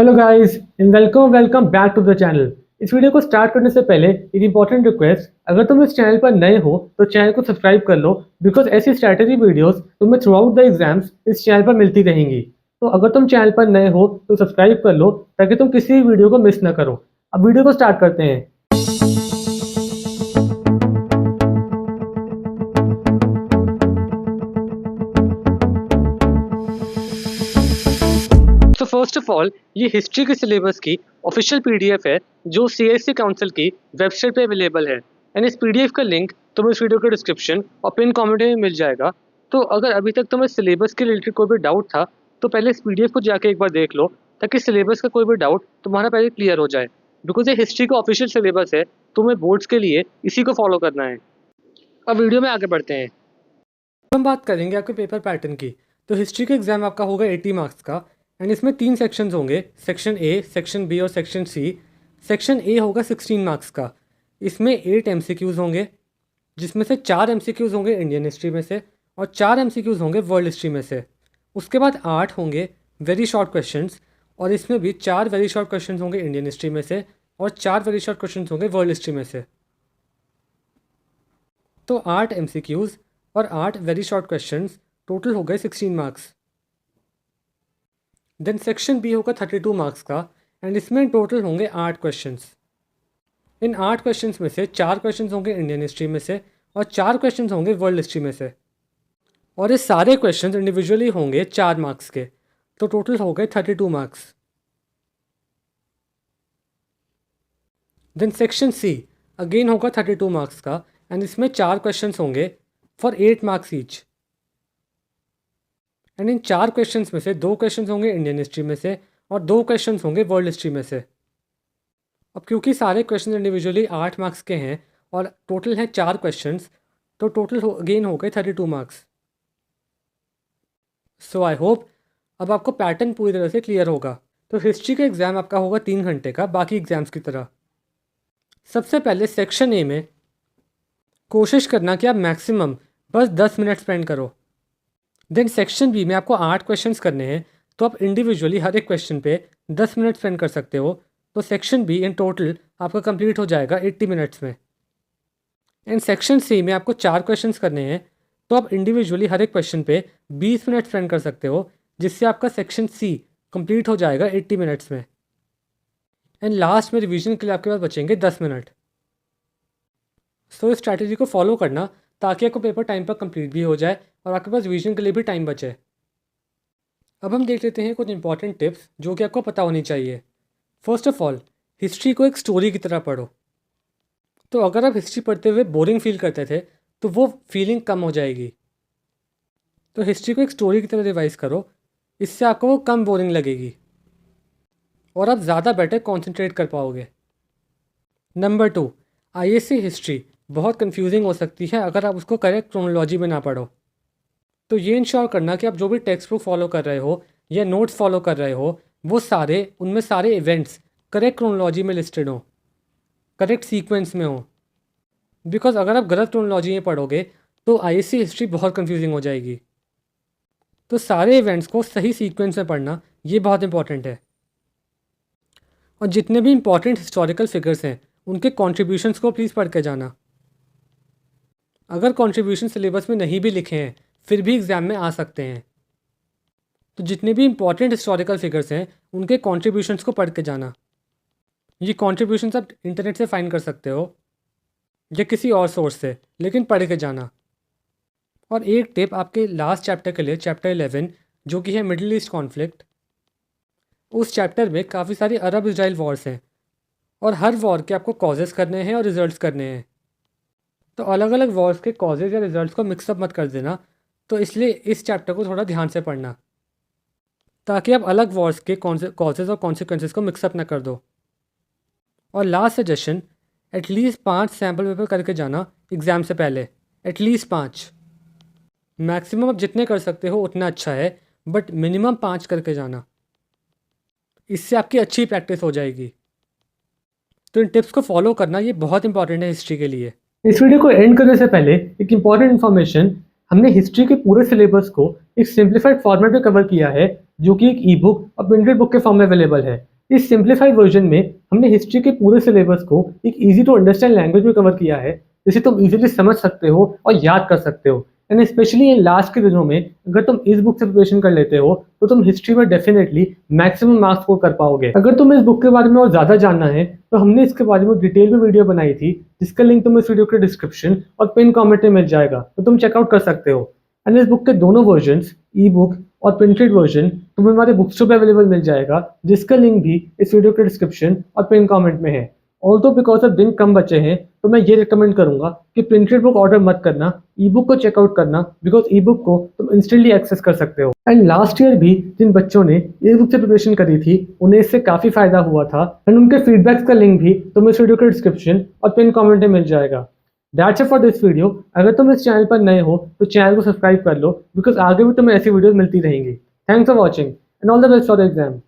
Hello guys and welcome back to the channel. इस video को start करने से पहले एक इंपॉर्टेंट रिक्वेस्ट, अगर तुम इस चैनल पर नए हो तो चैनल को सब्सक्राइब कर लो बिकॉज ऐसी स्ट्रैटेजी वीडियोस तुम्हें थ्रू आउट द एग्जाम्स इस चैनल पर मिलती रहेंगी। तो अगर तुम चैनल पर नए हो तो सब्सक्राइब कर लो ताकि तुम किसी भी वीडियो को मिस ना करो। अब वीडियो को स्टार्ट करते हैं। तो फर्स्ट ऑफ ऑल ये हिस्ट्री के सिलेबस की ऑफिशियल पीडीएफ है जो सीएससी काउंसिल की वेबसाइट पे अवेलेबल है एंड इस पीडीएफ का लिंक तुम्हें इस वीडियो के डिस्क्रिप्शन और पिन कमेंट में मिल जाएगा। तो अगर अभी तक तुम्हें सिलेबस के रिलेटेड कोई भी डाउट था तो पहले इस पीडीएफ को जाके एक बार देख लो ताकि सिलेबस का कोई भी डाउट तुम्हारा पहले क्लियर हो जाए बिकॉज ये हिस्ट्री का ऑफिशियल सिलेबस है, तुम्हें बोर्ड्स के लिए इसी को फॉलो करना है। अब वीडियो में आगे बढ़ते हैं। हम बात करेंगे आपके पेपर पैटर्न की। तो हिस्ट्री का एग्जाम आपका होगा 80 मार्क्स का एंड इसमें 3 सेक्शंस होंगे, सेक्शन ए, सेक्शन बी और सेक्शन सी। सेक्शन ए होगा 16 मार्क्स का। इसमें 8 एमसीक्यूज़ होंगे जिसमें से 4 एमसीक्यूज़ होंगे इंडियन हिस्ट्री में से और 4 एमसीक्यूज़ होंगे वर्ल्ड हिस्ट्री में से। उसके बाद 8 होंगे वेरी शॉर्ट क्वेश्चंस और इसमें भी 4 वेरी शॉर्ट क्वेश्चंस होंगे इंडियन हिस्ट्री में से और 4 वेरी शॉर्ट क्वेश्चंस होंगे वर्ल्ड हिस्ट्री में से। तो 8 एमसीक्यूज़ और 8 वेरी शॉर्ट क्वेश्चंस, टोटल हो गए 16 मार्क्स। देन सेक्शन बी होगा 32 मार्क्स का एंड इसमें टोटल होंगे 8 क्वेश्चंस। इन 8 क्वेश्चंस में से 4 क्वेश्चंस होंगे इंडियन हिस्ट्री में से और 4 क्वेश्चंस होंगे वर्ल्ड हिस्ट्री में से और ये सारे क्वेश्चंस इंडिविजुअली होंगे 4 मार्क्स के। तो टोटल हो गए 32 marks. Then section C again होगा 32 मार्क्स का एंड इसमें 4 क्वेश्चंस होंगे फॉर 8 मार्क्स ईच एंड इन 4 क्वेश्चंस में से 2 क्वेश्चंस होंगे इंडियन हिस्ट्री में से और 2 क्वेश्चंस होंगे वर्ल्ड हिस्ट्री में से। अब क्योंकि सारे क्वेश्चंस इंडिविजुअली 8 मार्क्स के हैं और टोटल हैं 4 क्वेश्चंस, तो टोटल अगेन हो गए 32 मार्क्स। सो आई होप अब आपको पैटर्न पूरी तरह से क्लियर होगा। तो हिस्ट्री का एग्ज़ाम आपका होगा 3 घंटे का, बाकी एग्जाम्स की तरह। सबसे पहले सेक्शन ए में कोशिश करना कि आप मैक्सिमम बस 10 मिनट स्पेंड करो। देन सेक्शन बी में आपको 8 क्वेश्चंस करने हैं तो आप इंडिविजुअली हर एक क्वेश्चन पे 10 मिनट स्पेंड कर सकते हो। तो सेक्शन बी इन टोटल आपका कंप्लीट हो जाएगा 80 मिनट्स में। एंड सेक्शन सी में आपको 4 क्वेश्चंस करने हैं तो आप इंडिविजुअली हर एक क्वेश्चन पे 20 मिनट स्पेंड कर सकते हो, जिससे आपका सेक्शन सी कंप्लीट हो जाएगा 80 मिनट्स में। एंड लास्ट में रिवीजन के लिए आपके पास बचेंगे 10 मिनट। सो इस स्ट्रैटेजी को फॉलो करना ताकि आपको पेपर टाइम पर कंप्लीट भी हो जाए और आपके पास रिवीजन के लिए भी टाइम बचे। अब हम देख लेते हैं कुछ इंपॉर्टेंट टिप्स जो कि आपको पता होनी चाहिए। फर्स्ट ऑफ ऑल, हिस्ट्री को एक स्टोरी की तरह पढ़ो। तो अगर आप हिस्ट्री पढ़ते हुए बोरिंग फील करते थे तो वो फीलिंग कम हो जाएगी। तो हिस्ट्री को एक स्टोरी की तरह रिवाइज करो, इससे आपको वो कम बोरिंग लगेगी और आप ज़्यादा बेटर कॉन्सेंट्रेट कर पाओगे। नंबर 2, आईएससी हिस्ट्री बहुत कंफ्यूजिंग हो सकती है अगर आप उसको करेक्ट क्रोनोलॉजी में ना पढ़ो। तो ये इंश्योर करना कि आप जो भी टेक्स्ट बुक फॉलो कर रहे हो या नोट्स फॉलो कर रहे हो वो उनमें सारे इवेंट्स करेक्ट क्रोनोलॉजी में लिस्टेड हो, करेक्ट सीक्वेंस में हो। बिकॉज अगर आप गलत क्रोनोलॉजी में पढ़ोगे तो आईएससी हिस्ट्री बहुत कंफ्यूजिंग हो जाएगी। तो सारे इवेंट्स को सही सीक्वेंस में पढ़ना ये बहुत इंपॉर्टेंट है। और जितने भी इंपॉर्टेंट हिस्टोरिकल फिगर्स हैं उनके कॉन्ट्रीब्यूशंस को प्लीज़ पढ़ के जाना। अगर कॉन्ट्रीब्यूशन सिलेबस में नहीं भी लिखे हैं फिर भी एग्ज़ाम में आ सकते हैं। तो जितने भी इंपॉर्टेंट हिस्टोरिकल फिगर्स हैं उनके कॉन्ट्रीब्यूशंस को पढ़ के जाना। ये कॉन्ट्रीब्यूशंस आप इंटरनेट से फाइंड कर सकते हो या किसी और सोर्स से, लेकिन पढ़ के जाना। और एक टिप आपके लास्ट चैप्टर के लिए, चैप्टर 11 जो कि है मिडिल ईस्ट कॉन्फ्लिक्ट, उस चैप्टर में काफ़ी सारी अरब इजराइल वॉर्स हैं और हर वॉर के आपको कॉजेज़ करने हैं और रिजल्ट्स करने हैं। तो अलग अलग वॉर्स के कॉजेज़ या रिजल्ट्स को मिक्सअप मत कर देना। तो इसलिए इस चैप्टर को थोड़ा ध्यान से पढ़ना ताकि आप अलग वॉर्स के कॉजेज़ और कॉन्सिक्वेंसेस को मिक्सअप ना कर दो। और last suggestion, at least 5 sample paper करके जाना एग्ज़ाम से पहले, एटलीस्ट 5। मैक्सिमम आप जितने कर सकते हो उतना अच्छा है, बट मिनिमम 5 करके जाना, इससे आपकी अच्छी प्रैक्टिस हो जाएगी। तो इन टिप्स को फॉलो करना ये बहुत इंपॉर्टेंट है हिस्ट्री के लिए। इस वीडियो को एंड करने से पहले एक इंपॉर्टेंट इन्फॉर्मेशन, हमने हिस्ट्री के पूरे सिलेबस को एक सिंप्लीफाइड फॉर्मेट में कवर किया है जो कि एक ई बुक और प्रिंटेड बुक के फॉर्म में अवेलेबल है। इस सिंप्लीफाइड वर्जन में हमने हिस्ट्री के पूरे सिलेबस को एक ईजी टू अंडरस्टैंड लैंग्वेज में कवर किया है, जिसे तुम इजीली समझ सकते हो और याद कर सकते हो। एंड स्पेशली इन लास्ट के दिनों में अगर तुम इस बुक से प्रिपरेशन कर लेते हो तो तुम हिस्ट्री में डेफिनेटली मैक्सिमम मार्क्स स्कोर कर पाओगे। अगर तुम्हें इस बुक के बारे में और ज़्यादा जानना है तो हमने इसके बारे में डिटेल में वीडियो बनाई थी, जिसका लिंक तुम्हें इस वीडियो के डिस्क्रिप्शन और पिन कमेंट में मिल जाएगा, तो तुम चेकआउट कर सकते हो। एंड इस बुक के दोनों वर्जन्स, ई बुक और प्रिंटेड वर्जन, तुम्हें हमारे बुक स्टोर पे अवेलेबल मिल जाएगा, जिसका लिंक भी इस वीडियो के डिस्क्रिप्शन और पिन कमेंट में है। ऑल्दो बिकॉज ऑफ दिन कम बचे हैं तो मैं ये रिकमेंड करूंगा कि प्रिंटेड बुक ऑर्डर मत करना, ई बुक को चेकआउट करना, बिकॉज ई बुक को तुम इंस्टेंटली एक्सेस कर सकते हो। एंड लास्ट ईयर भी जिन बच्चों ने ई बुक से प्रिपरेशन करी थी उन्हें इससे काफ़ी फायदा हुआ था, एंड उनके फीडबैक्स का लिंक भी तुम्हें इस वीडियो के डिस्क्रिप्शन और पिन कमेंट में मिल जाएगा। That's it for this video. अगर तुम इस चैनल पर नए हो तो चैनल को सब्सक्राइब कर लो, बिकॉज आगे भी तुम्हें ऐसी वीडियोस मिलती रहेंगी। Thanks for watching and all the best for the exam.